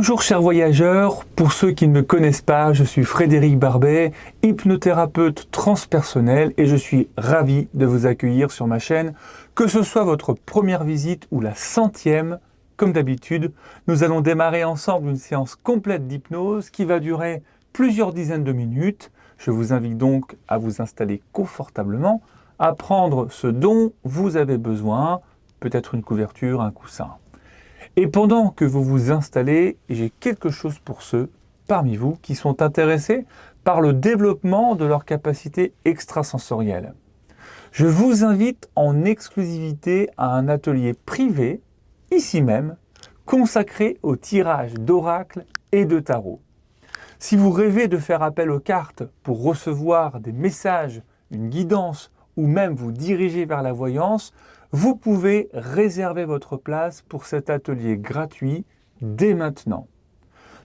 Bonjour chers voyageurs, pour ceux qui ne me connaissent pas, je suis Frédéric Barbet, hypnothérapeute transpersonnel et je suis ravi de vous accueillir sur ma chaîne, que ce soit votre première visite ou la 100e. Comme d'habitude, nous allons démarrer ensemble une séance complète d'hypnose qui va durer plusieurs dizaines de minutes. Je vous invite donc à vous installer confortablement, à prendre ce dont vous avez besoin, peut-être une couverture, un coussin. Et pendant que vous vous installez, j'ai quelque chose pour ceux parmi vous qui sont intéressés par le développement de leurs capacités extrasensorielles. Je vous invite en exclusivité à un atelier privé, ici même, consacré au tirage d'oracles et de tarot. Si vous rêvez de faire appel aux cartes pour recevoir des messages, une guidance ou même vous diriger vers la voyance, vous pouvez réserver votre place pour cet atelier gratuit dès maintenant.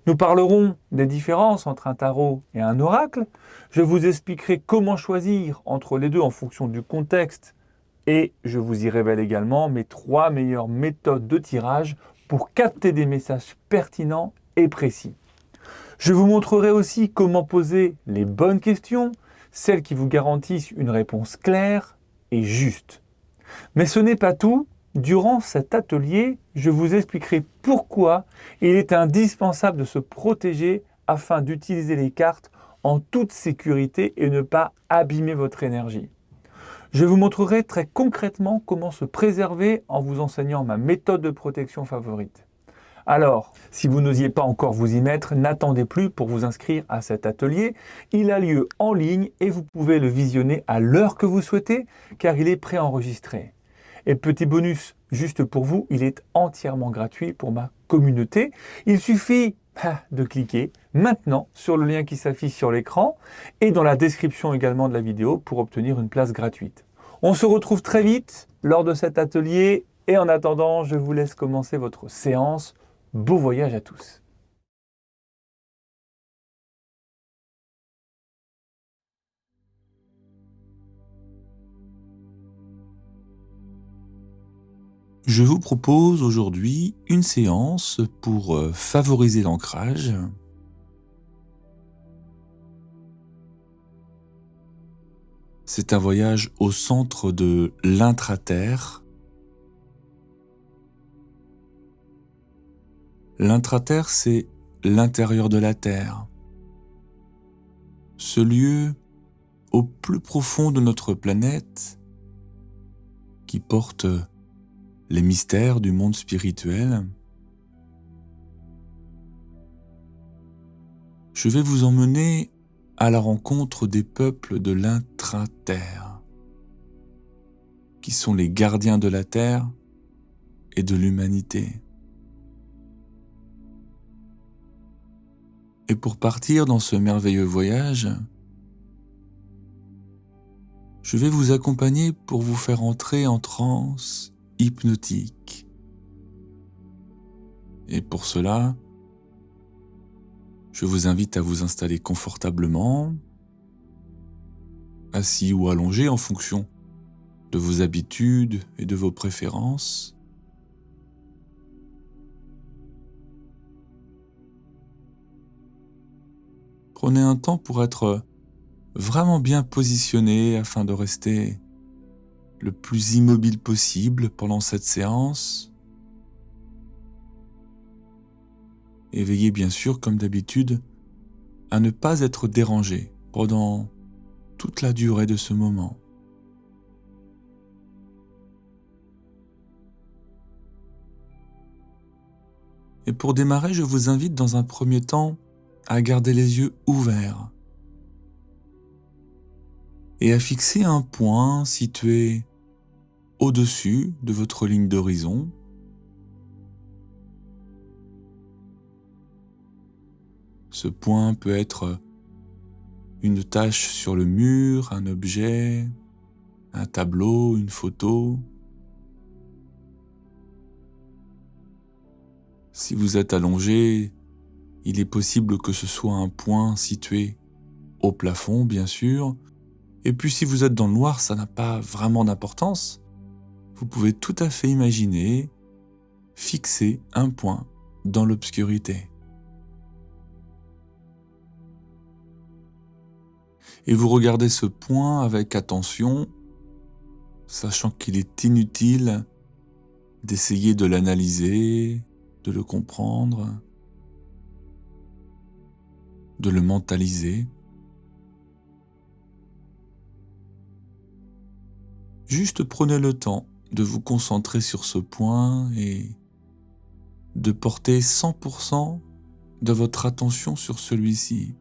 Nous parlerons des différences entre un tarot et un oracle. Je vous expliquerai comment choisir entre les deux en fonction du contexte et je vous y révèle également mes 3 meilleures méthodes de tirage pour capter des messages pertinents et précis. Je vous montrerai aussi comment poser les bonnes questions, celles qui vous garantissent une réponse claire et juste. Mais ce n'est pas tout. Durant cet atelier, je vous expliquerai pourquoi il est indispensable de se protéger afin d'utiliser les cartes en toute sécurité et ne pas abîmer votre énergie. Je vous montrerai très concrètement comment se préserver en vous enseignant ma méthode de protection favorite. Alors, si vous n'osiez pas encore vous y mettre, n'attendez plus pour vous inscrire à cet atelier. Il a lieu en ligne et vous pouvez le visionner à l'heure que vous souhaitez car il est préenregistré. Et petit bonus, juste pour vous, il est entièrement gratuit pour ma communauté. Il suffit de cliquer maintenant sur le lien qui s'affiche sur l'écran et dans la description également de la vidéo pour obtenir une place gratuite. On se retrouve très vite lors de cet atelier et en attendant, je vous laisse commencer votre séance. Beau voyage à tous. Je vous propose aujourd'hui une séance pour favoriser l'ancrage. C'est un voyage au centre de l'intraterre. L'intraterre, c'est l'intérieur de la Terre. Ce lieu au plus profond de notre planète qui porte les mystères du monde spirituel. Je vais vous emmener à la rencontre des peuples de l'intraterre, qui sont les gardiens de la Terre et de l'humanité. Et pour partir dans ce merveilleux voyage, je vais vous accompagner pour vous faire entrer en transe hypnotique. Et pour cela, je vous invite à vous installer confortablement, assis ou allongé en fonction de vos habitudes et de vos préférences. Prenez un temps pour être vraiment bien positionné afin de rester le plus immobile possible pendant cette séance. Et veillez bien sûr, comme d'habitude, à ne pas être dérangé pendant toute la durée de ce moment. Et pour démarrer, je vous invite dans un premier temps à garder les yeux ouverts et à fixer un point situé au-dessus de votre ligne d'horizon. Ce point peut être une tache sur le mur, un objet, un tableau, une photo. Si vous êtes allongé, il est possible que ce soit un point situé au plafond, bien sûr. Et puis si vous êtes dans le noir, ça n'a pas vraiment d'importance. Vous pouvez tout à fait imaginer fixer un point dans l'obscurité. et vous regardez ce point avec attention, sachant qu'il est inutile d'essayer de l'analyser, de le comprendre, de le mentaliser. Juste prenez le temps de vous concentrer sur ce point et de porter 100% de votre attention sur celui-ci.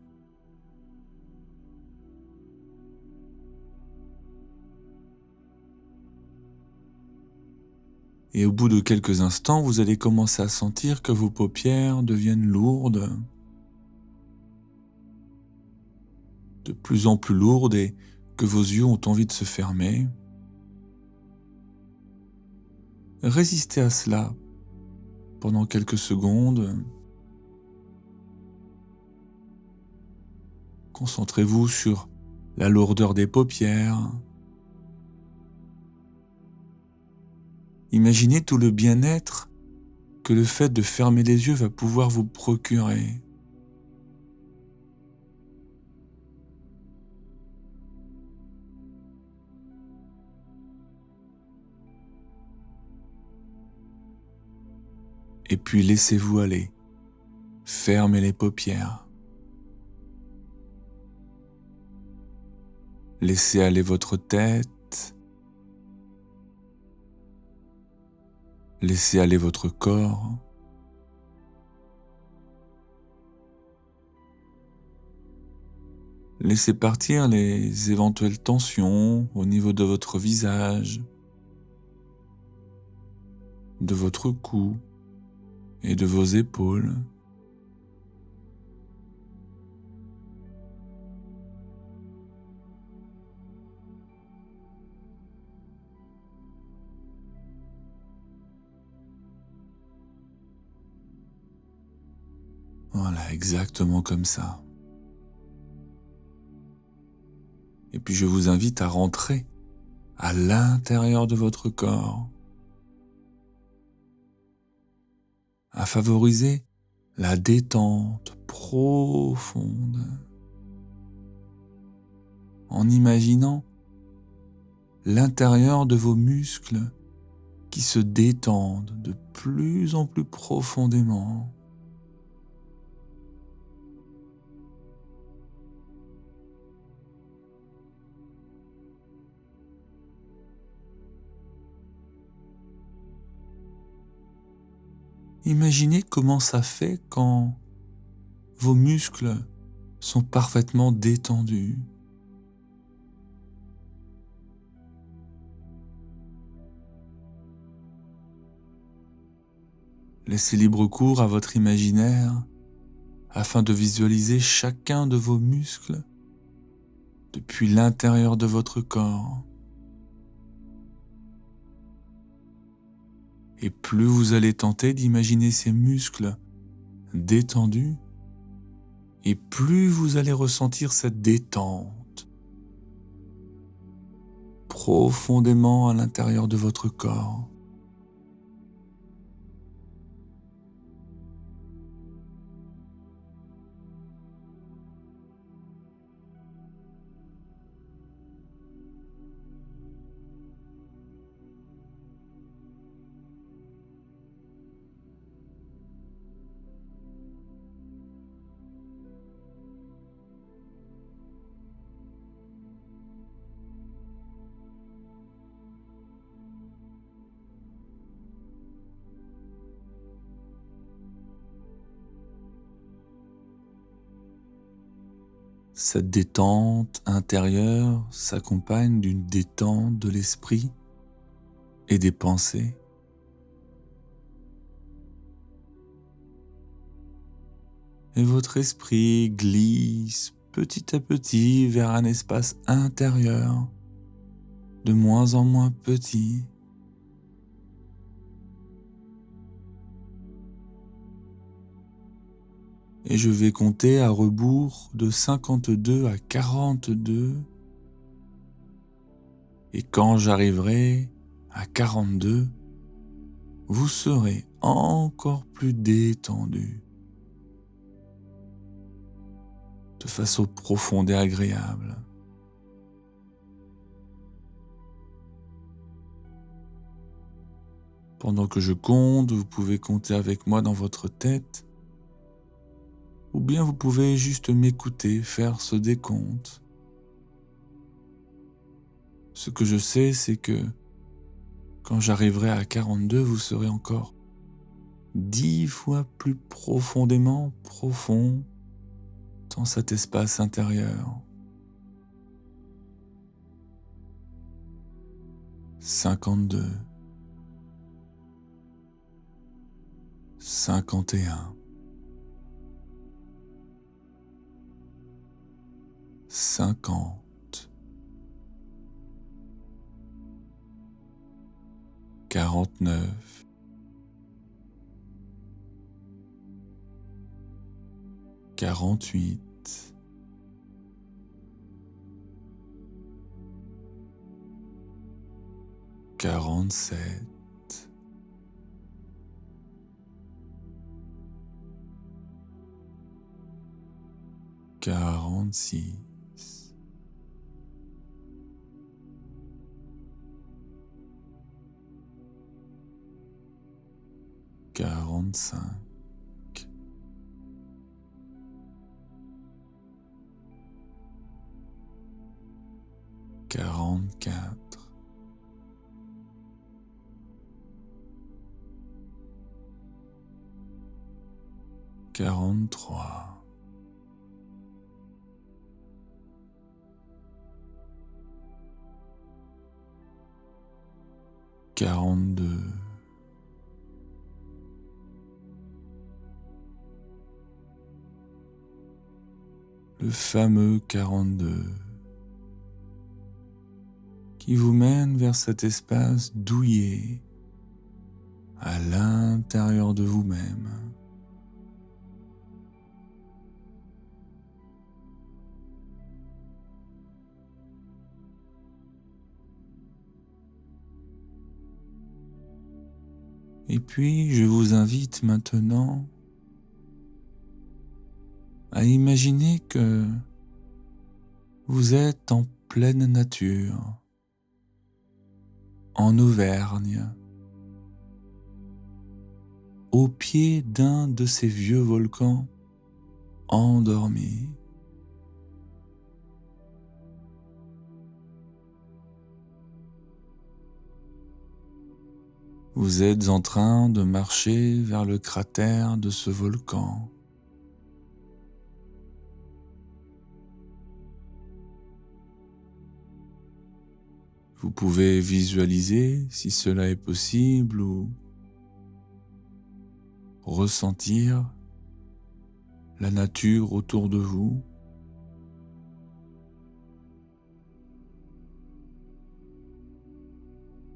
Et au bout de quelques instants, vous allez commencer à sentir que vos paupières deviennent lourdes, de plus en plus lourdes, et que vos yeux ont envie de se fermer. Résistez à cela pendant quelques secondes. Concentrez-vous sur la lourdeur des paupières. Imaginez tout le bien-être que le fait de fermer les yeux va pouvoir vous procurer. Et puis laissez-vous aller. Fermez les paupières. Laissez aller votre tête. Laissez aller votre corps. Laissez partir les éventuelles tensions au niveau de votre visage, de votre cou et de vos épaules. Voilà, exactement comme ça. Et puis je vous invite à rentrer à l'intérieur de votre corps, à favoriser la détente profonde, en imaginant l'intérieur de vos muscles qui se détendent de plus en plus profondément. Imaginez comment ça fait quand vos muscles sont parfaitement détendus. Laissez libre cours à votre imaginaire afin de visualiser chacun de vos muscles depuis l'intérieur de votre corps. Et plus vous allez tenter d'imaginer ces muscles détendus, et plus vous allez ressentir cette détente profondément à l'intérieur de votre corps. Cette détente intérieure s'accompagne d'une détente de l'esprit et des pensées. Et votre esprit glisse petit à petit vers un espace intérieur de moins en moins petit. Et je vais compter à rebours de 52 à 42. Et quand j'arriverai à 42, vous serez encore plus détendu. de façon profonde et agréable. Pendant que je compte, vous pouvez compter avec moi dans votre tête, ou bien vous pouvez juste m'écouter faire ce décompte. Ce que je sais, c'est que quand j'arriverai à 42, vous serez encore 10 fois plus profondément profond dans cet espace intérieur. 52, 51, 50, 49, 48, 47, 46, 45, 44, 43, 42, le fameux 42, qui vous mène vers cet espace douillet à l'intérieur de vous-même. Et puis, je vous invite maintenant à imaginer que vous êtes en pleine nature, en Auvergne, au pied d'un de ces vieux volcans endormis. Vous êtes en train de marcher vers le cratère de ce volcan. Vous pouvez visualiser, si cela est possible, ou ressentir la nature autour de vous.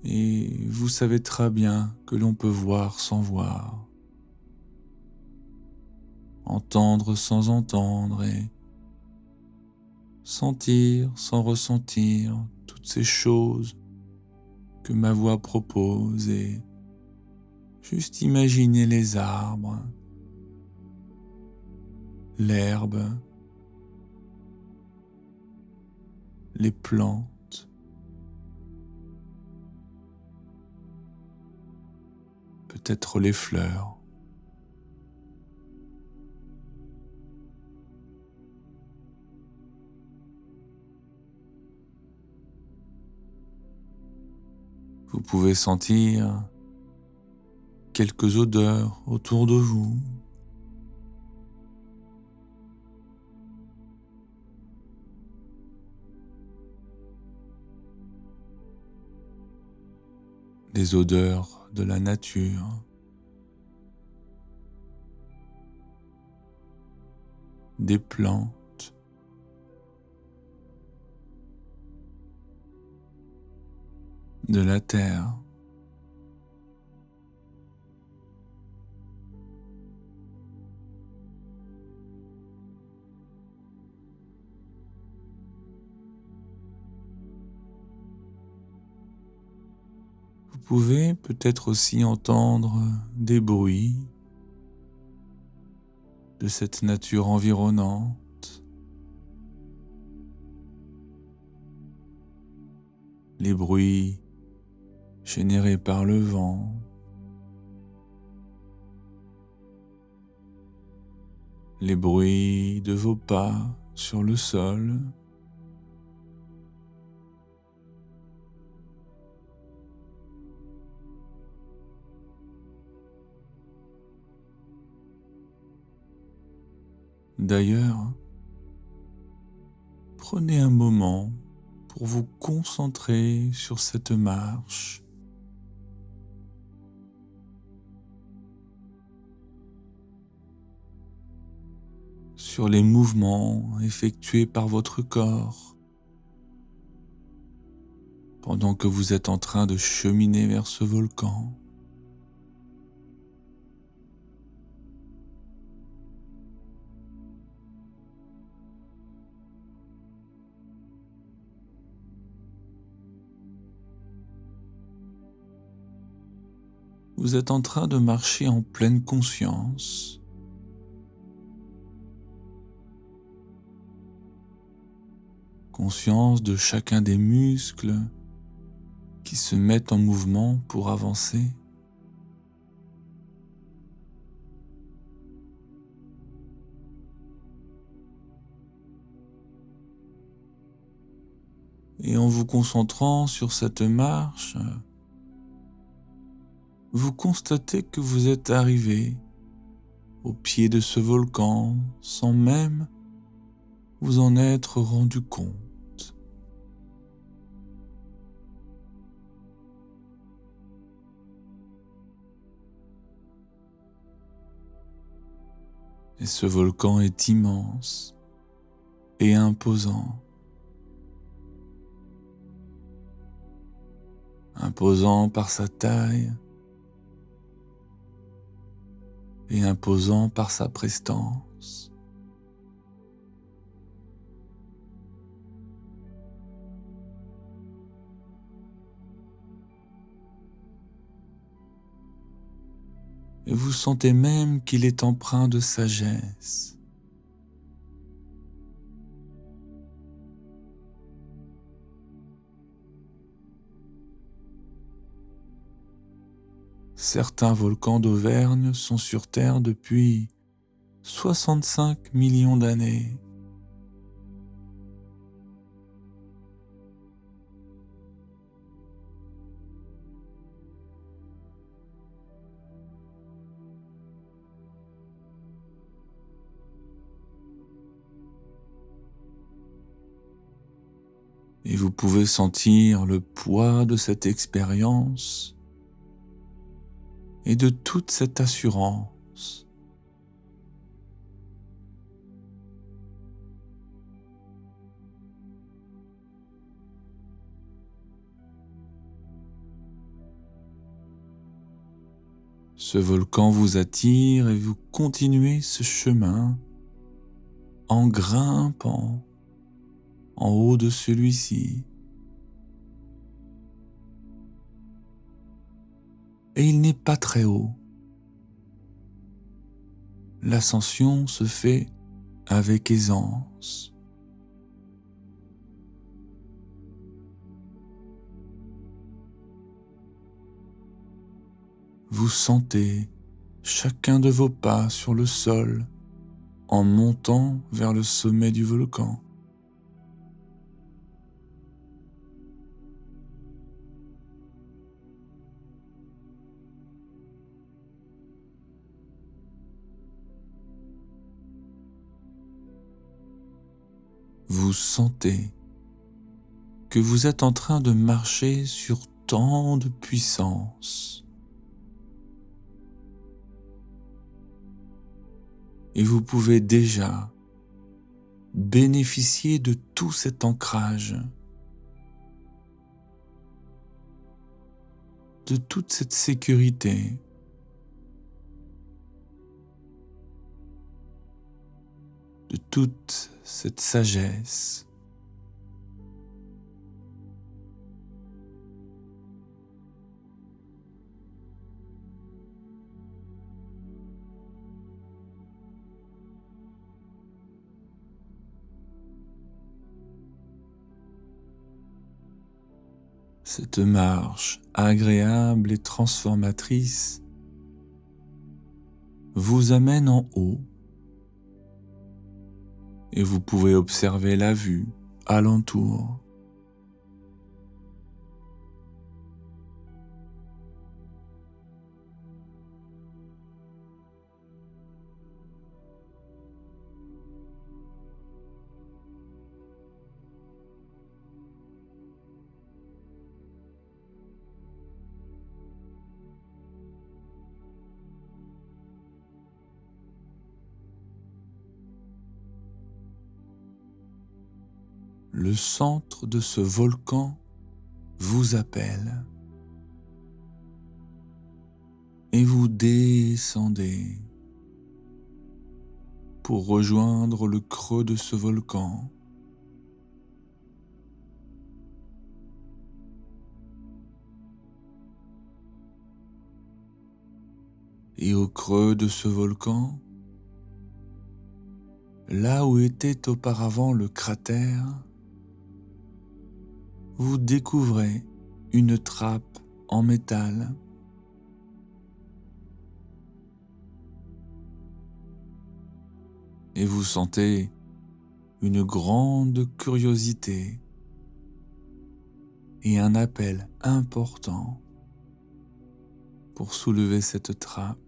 Et vous savez très bien que l'on peut voir sans voir, entendre sans entendre et sentir sans ressentir toutes ces choses que ma voix propose et juste imaginer les arbres, l'herbe, les plantes, peut-être les fleurs. Vous pouvez sentir quelques odeurs autour de vous. Des odeurs de la nature. Des plantes. De la terre. Vous pouvez peut-être aussi entendre des bruits de cette nature environnante. les bruits générés par le vent, les bruits de vos pas sur le sol, d'ailleurs, prenez un moment pour vous concentrer sur cette marche, sur les mouvements effectués par votre corps pendant que vous êtes en train de cheminer vers ce volcan. Vous êtes en train de marcher en pleine conscience. Conscience de chacun des muscles qui se mettent en mouvement pour avancer. Et en vous concentrant sur cette marche, vous constatez que vous êtes arrivé au pied de ce volcan sans même vous en être rendu compte. Et ce volcan est immense et imposant. Imposant par sa taille et imposant par sa prestance. Et vous sentez même qu'il est empreint de sagesse. Certains volcans d'Auvergne sont sur Terre depuis 65 millions d'années. Et vous pouvez sentir le poids de cette expérience et de toute cette assurance. Ce volcan vous attire et vous continuez ce chemin en grimpant en haut de celui-ci. Et il n'est pas très haut. L'ascension se fait avec aisance. Vous sentez chacun de vos pas sur le sol en montant vers le sommet du volcan. Vous sentez que vous êtes en train de marcher sur tant de puissance. Et vous pouvez déjà bénéficier de tout cet ancrage, de toute cette sécurité, de toute cette sagesse. Cette marche agréable et transformatrice vous amène en haut et vous pouvez observer la vue alentour. Le centre de ce volcan vous appelle et vous descendez pour rejoindre le creux de ce volcan. Et au creux de ce volcan, là où était auparavant le cratère, vous découvrez une trappe en métal. Et vous sentez une grande curiosité et un appel important pour soulever cette trappe.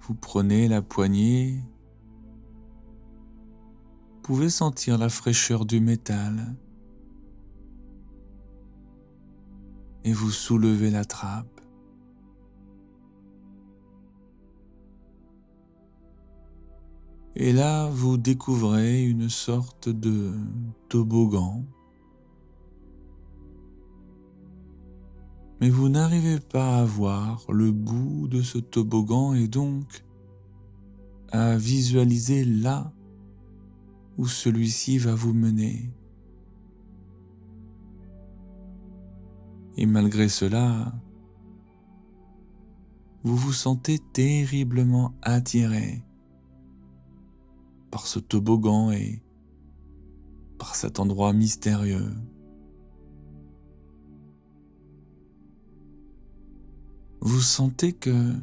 Vous prenez la poignée, vous pouvez sentir la fraîcheur du métal et vous soulevez la trappe. Et là, vous découvrez une sorte de toboggan. Mais vous n'arrivez pas à voir le bout de ce toboggan et donc à visualiser là où celui-ci va vous mener. Et malgré cela, vous vous sentez terriblement attiré par ce toboggan et par cet endroit mystérieux. Vous sentez que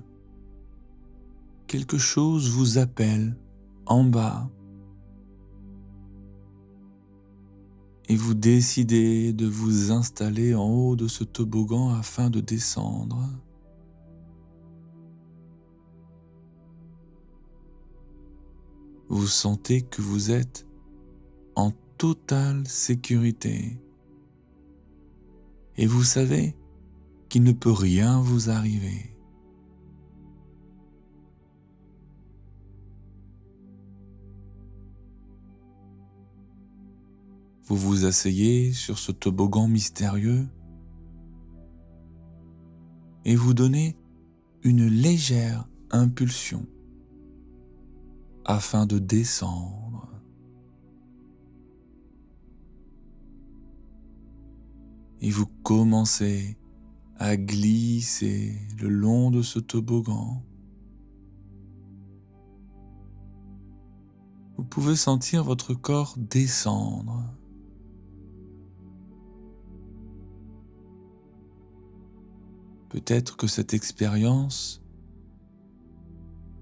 quelque chose vous appelle en bas et vous décidez de vous installer en haut de ce toboggan afin de descendre. Vous sentez que vous êtes en totale sécurité et vous savez qu'il ne peut rien vous arriver. Vous vous asseyez sur ce toboggan mystérieux et vous donnez une légère impulsion afin de descendre. Et vous commencez à glisser le long de ce toboggan. Vous pouvez sentir votre corps descendre. Peut-être que cette expérience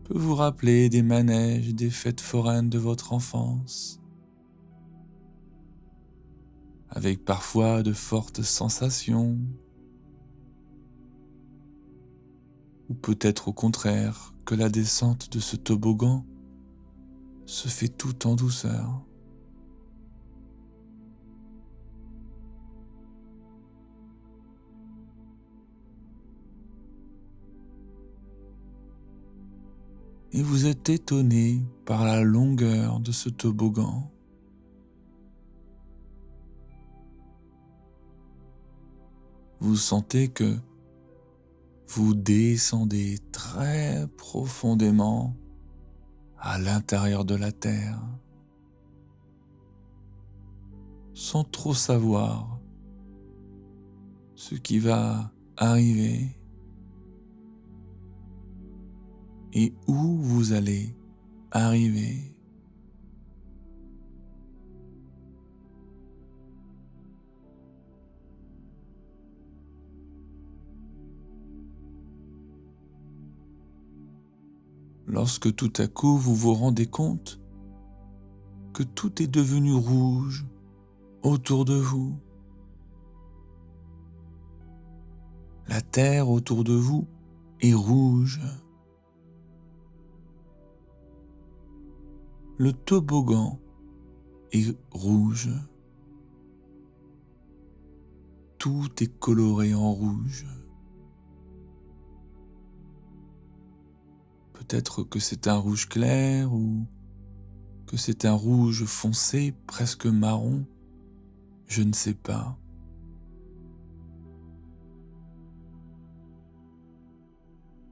peut vous rappeler des manèges, des fêtes foraines de votre enfance, avec parfois de fortes sensations, ou peut-être au contraire que la descente de ce toboggan se fait tout en douceur. Et vous êtes étonné par la longueur de ce toboggan. Vous sentez que vous descendez très profondément à l'intérieur de la terre, sans trop savoir ce qui va arriver et où vous allez arriver. lorsque tout à coup vous vous rendez compte que tout est devenu rouge autour de vous. La terre autour de vous est rouge. Le toboggan est rouge. Tout est coloré en rouge. Peut-être que c'est un rouge clair ou que c'est un rouge foncé, presque marron, je ne sais pas.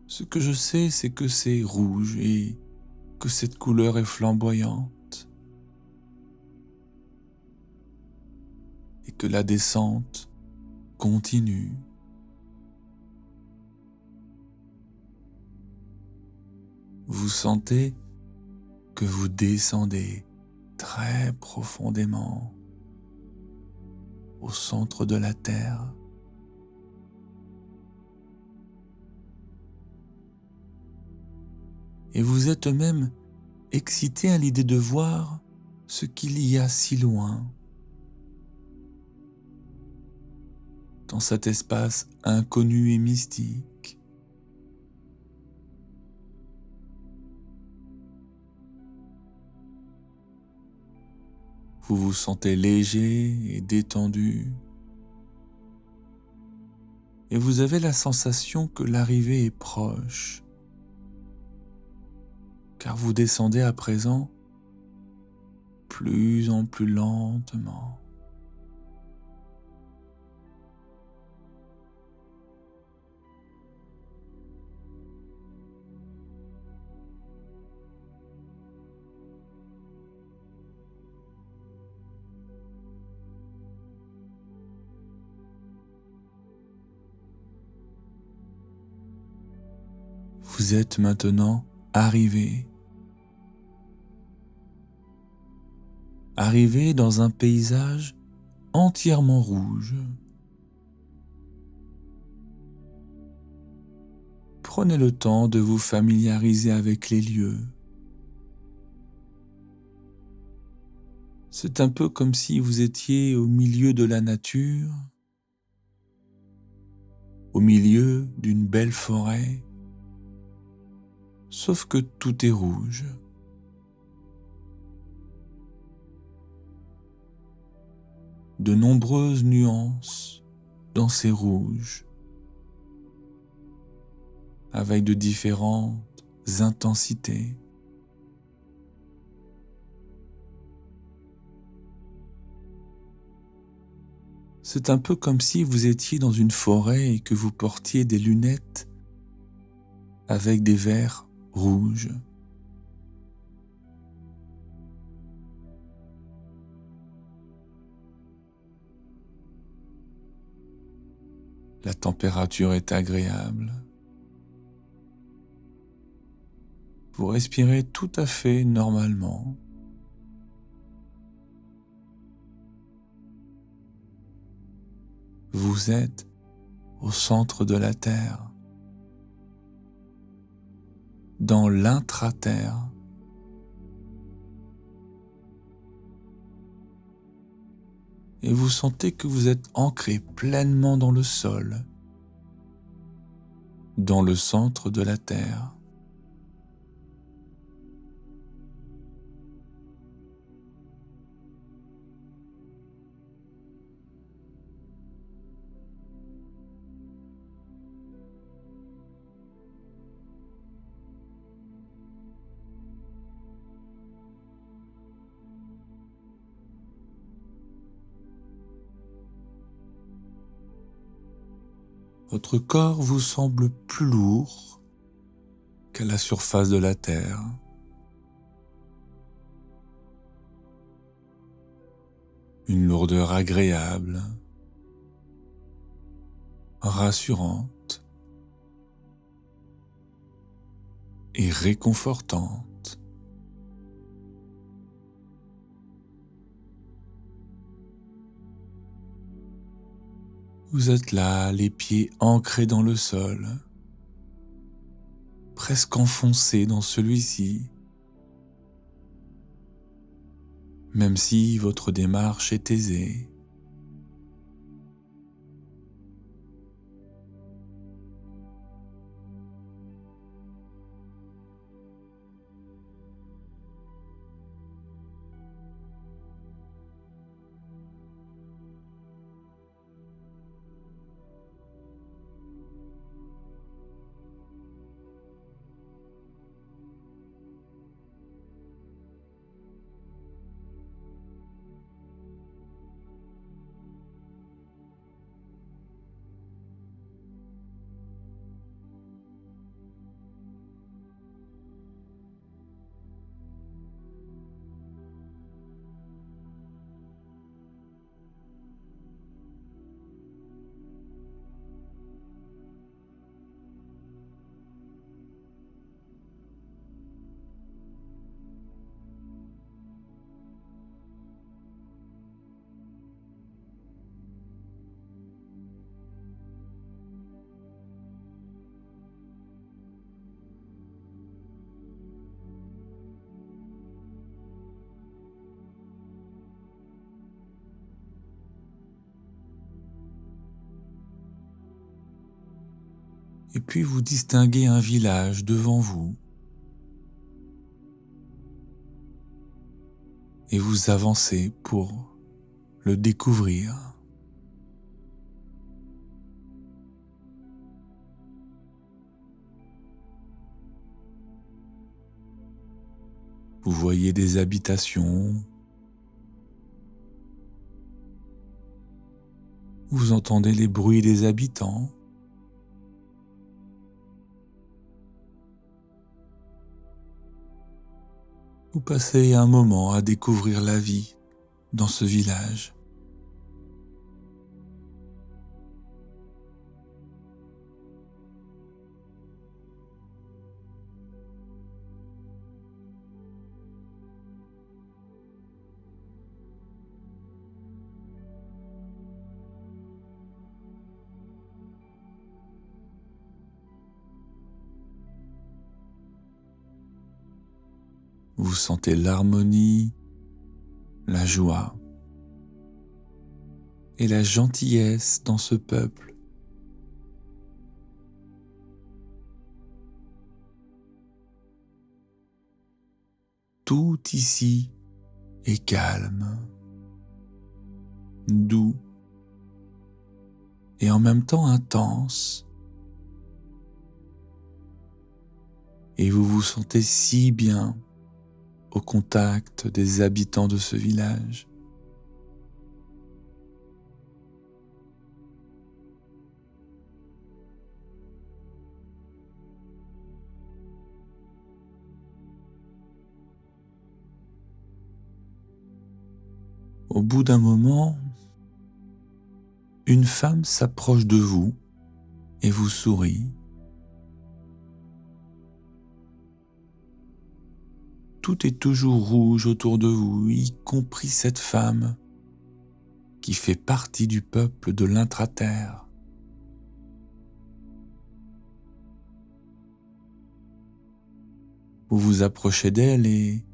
Ce que je sais, c'est que c'est rouge et que cette couleur est flamboyante et que la descente continue. Vous sentez que vous descendez très profondément au centre de la Terre. Et vous êtes même excité à l'idée de voir ce qu'il y a si loin, dans cet espace inconnu et mystique. Vous vous sentez léger et détendu, et vous avez la sensation que l'arrivée est proche, car vous descendez à présent plus en plus lentement. Vous êtes maintenant arrivé dans un paysage entièrement rouge. Prenez le temps de vous familiariser avec les lieux. C'est un peu comme si vous étiez au milieu de la nature, au milieu d'une belle forêt, sauf que tout est rouge. De nombreuses nuances dans ces rouges, avec de différentes intensités. C'est un peu comme si vous étiez dans une forêt et que vous portiez des lunettes avec des verres rouges. La température est agréable. Vous respirez tout à fait normalement. Vous êtes au centre de la Terre, dans l'intra-terre. Et vous sentez que vous êtes ancré pleinement dans le sol, dans le centre de la Terre. Votre corps vous semble plus lourd qu'à la surface de la Terre. Une lourdeur agréable, rassurante et réconfortante. Vous êtes là, les pieds ancrés dans le sol, presque enfoncé dans celui-ci, même si votre démarche est aisée. Et puis vous distinguez un village devant vous et vous avancez pour le découvrir. Vous voyez des habitations, vous entendez les bruits des habitants. Vous passez un moment à découvrir la vie dans ce village. Vous sentez l'harmonie, la joie et la gentillesse dans ce peuple. Tout ici est calme, doux et en même temps intense. Et vous vous sentez si bien au contact des habitants de ce village. Au bout d'un moment, une femme s'approche de vous et vous sourit. Tout est toujours rouge autour de vous, y compris cette femme qui fait partie du peuple de l'intra-terre. Vous vous approchez d'elle et,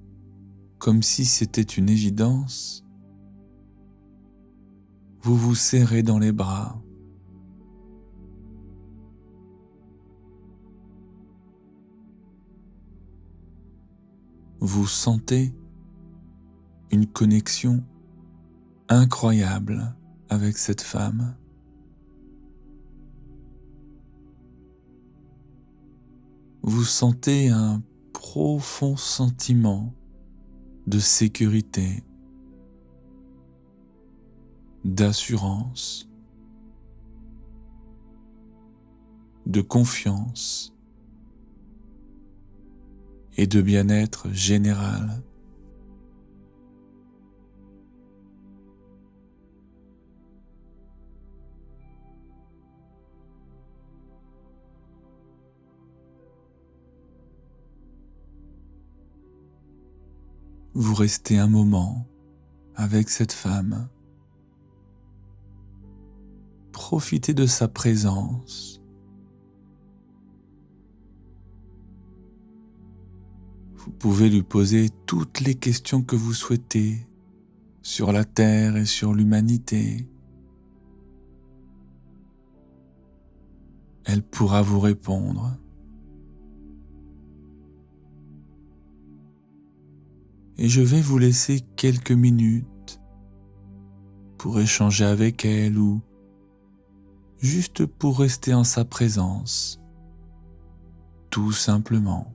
comme si c'était une évidence, vous vous serrez dans les bras. Vous sentez une connexion incroyable avec cette femme. Vous sentez un profond sentiment de sécurité, d'assurance, de confiance et de bien-être général. Vous restez un moment avec cette femme. Profitez de sa présence. Vous pouvez lui poser toutes les questions que vous souhaitez sur la Terre et sur l'humanité. Elle pourra vous répondre. Et je vais vous laisser quelques minutes pour échanger avec elle ou juste pour rester en sa présence, tout simplement.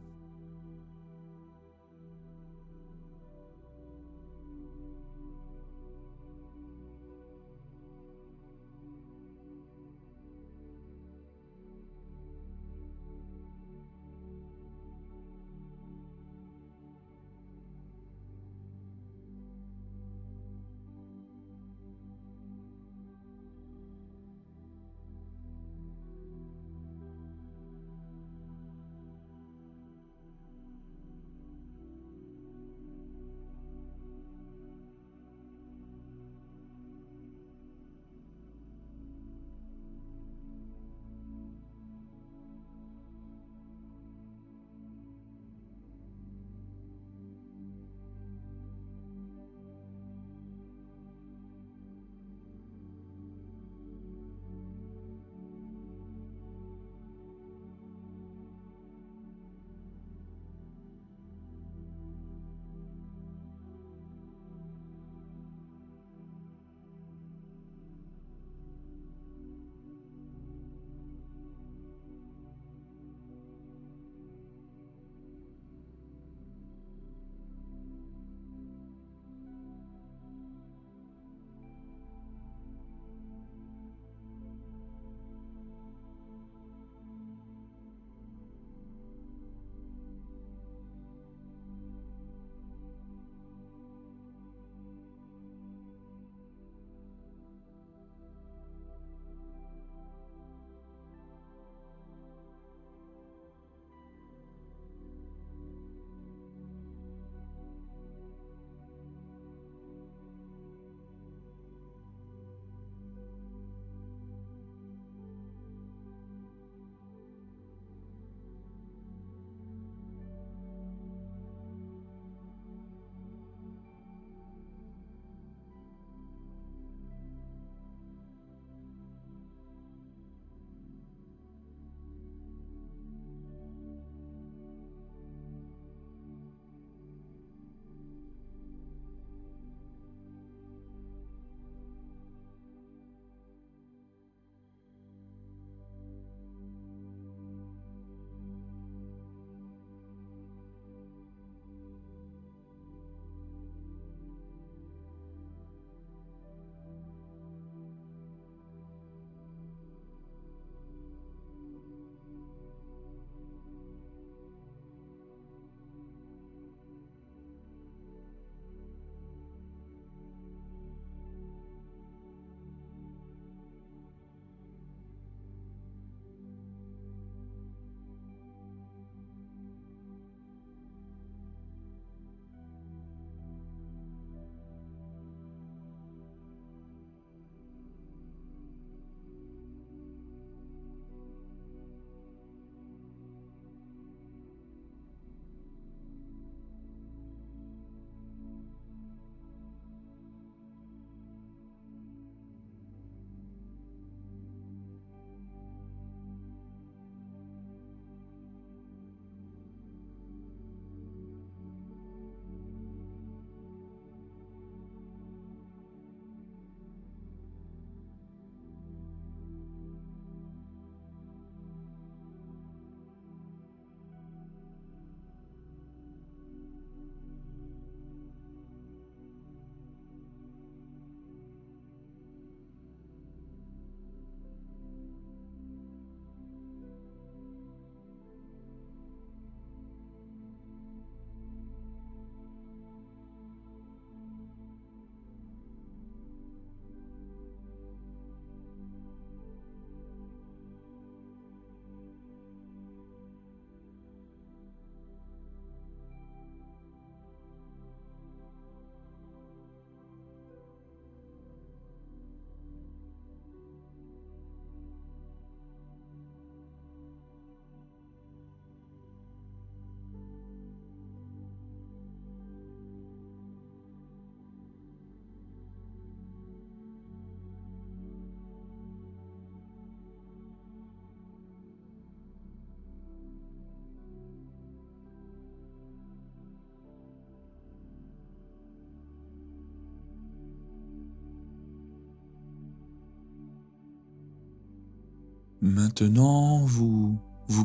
Maintenant, vous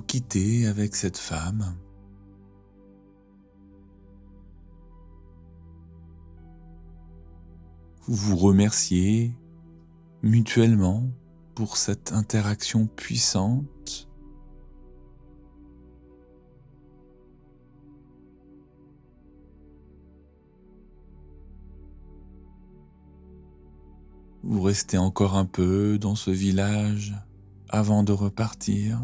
quittez avec cette femme. Vous vous remerciez mutuellement pour cette interaction puissante. Vous restez encore un peu dans ce village avant de repartir.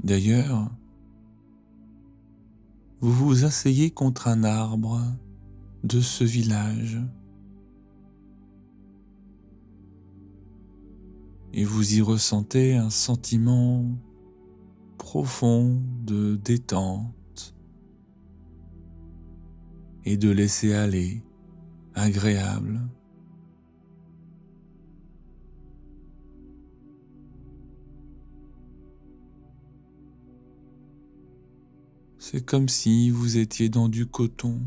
D'ailleurs, vous vous asseyez contre un arbre de ce village et vous y ressentez un sentiment profond de détente et de laisser aller agréable. C'est comme si vous étiez dans du coton.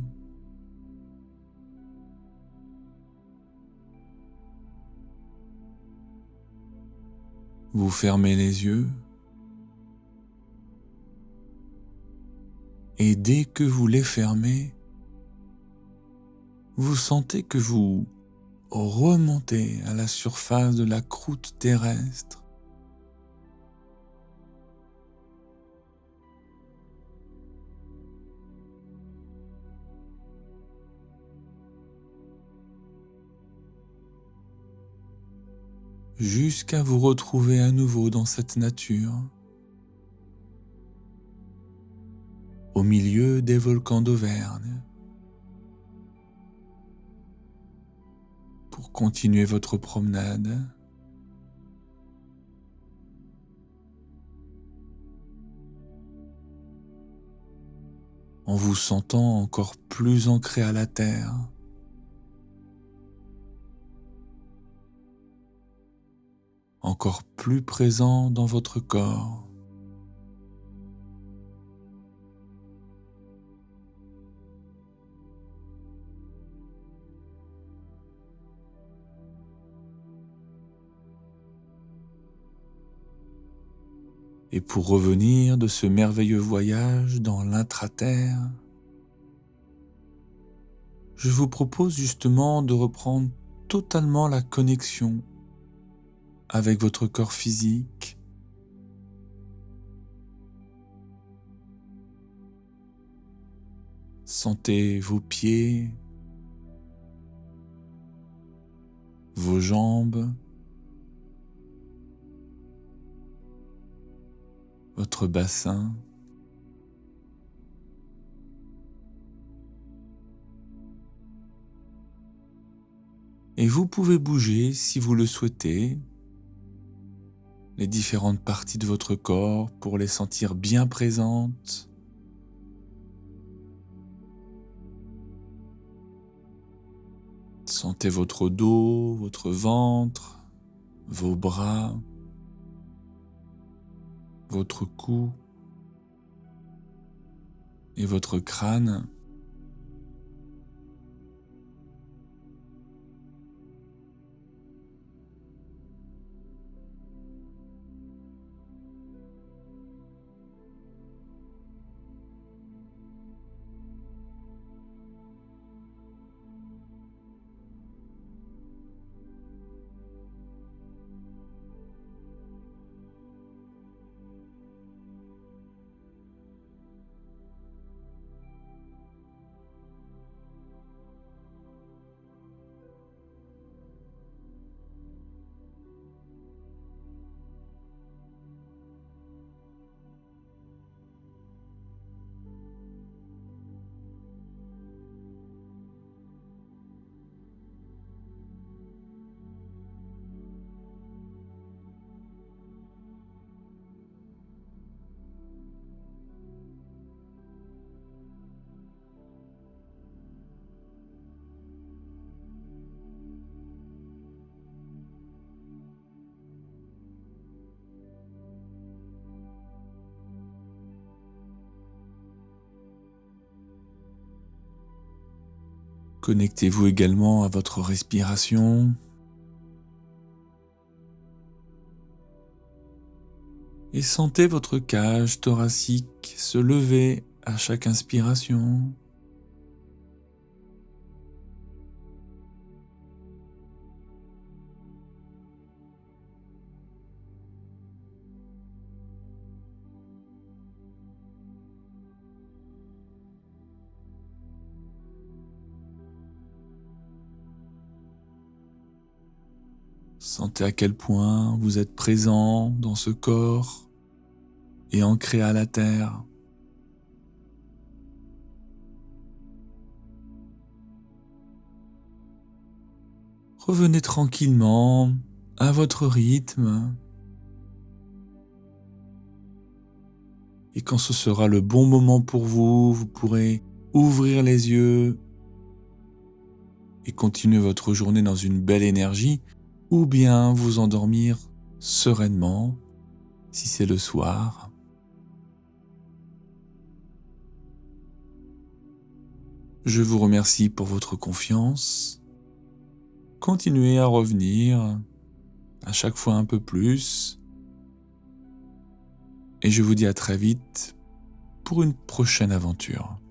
Vous fermez les yeux et dès que vous les fermez, vous sentez que vous remontez à la surface de la croûte terrestre. Jusqu'à vous retrouver à nouveau dans cette nature, au milieu des volcans d'Auvergne, pour continuer votre promenade. En vous sentant encore plus ancré à la terre. Encore plus présent dans votre corps. Et pour revenir de ce merveilleux voyage dans l'intra-terre, je vous propose justement de reprendre totalement la connexion avec votre corps physique. Sentez vos pieds, vos jambes, votre bassin. Et vous pouvez bouger, si vous le souhaitez, les différentes parties de votre corps pour les sentir bien présentes. Sentez votre dos, votre ventre, vos bras, votre cou et votre crâne. Connectez-vous également à votre respiration et sentez votre cage thoracique se lever à chaque inspiration. Sentez à quel point vous êtes présent dans ce corps et ancré à la terre. Revenez tranquillement à votre rythme. Et quand ce sera le bon moment pour vous, vous pourrez ouvrir les yeux et continuer votre journée dans une belle énergie, ou bien vous endormir sereinement si c'est le soir. Je vous remercie pour votre confiance. Continuez à revenir à chaque fois un peu plus. Et je vous dis à très vite pour une prochaine aventure.